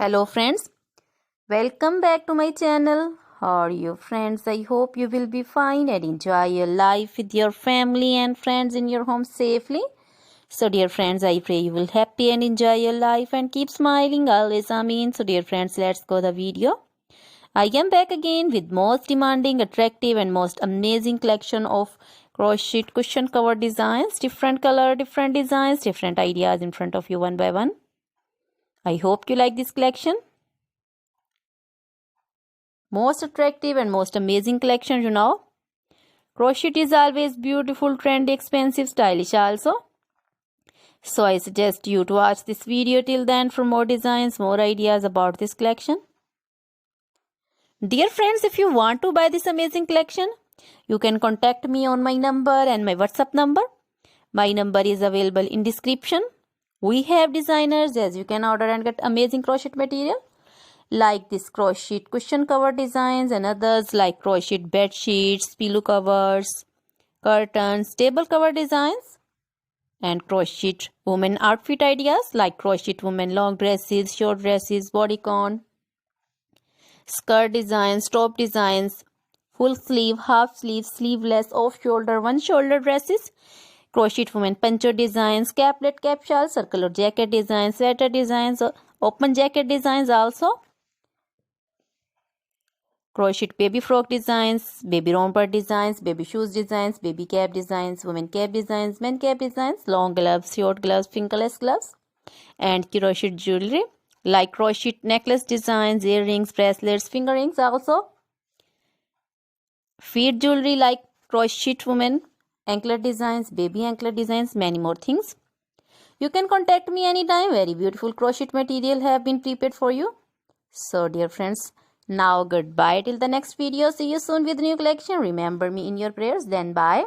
Hello friends, welcome back to my channel. How are you friends? I hope you will be fine and enjoy your life with your family and friends in your home safely. So dear friends, I pray you will happy and enjoy your life and keep smiling always. Amen. So dear friends, let's go the video. I am back again with most demanding, attractive and most amazing collection of crochet cushion cover designs. Different color, different designs, different ideas in front of you one by one. I hope you like this collection. Most attractive and most amazing collection, you know. Crochet is always beautiful, trendy, expensive, stylish also. So I suggest you to watch this video till then for more designs, more ideas about this collection. Dear friends, if you want to buy this amazing collection, you can contact me on my number and my WhatsApp number. My number is available in description. We have designers as you can order and get amazing crochet material. Like this crochet cushion cover designs and others like crochet bed sheets, pillow covers, curtains, table cover designs, and crochet women outfit ideas like crochet women long dresses, short dresses, bodycon, skirt designs, top designs, full sleeve, half sleeve, sleeveless, off shoulder, one shoulder dresses, crochet women poncho designs, caplet, cap shawl, circular jacket designs, sweater designs, open jacket designs also. Crochet baby frock designs, baby romper designs, baby shoes designs, baby cap designs, women cap designs, men cap designs, long gloves, short gloves, fingerless gloves, and crochet jewelry like crochet necklace designs, earrings, bracelets, finger rings also. Feet jewelry like crochet women anklet designs, baby anklet designs, many more things. You can contact me anytime. Very beautiful crochet material have been prepared for you. So dear friends, now goodbye till the next video. See you soon with new collection. Remember me in your prayers. Then bye.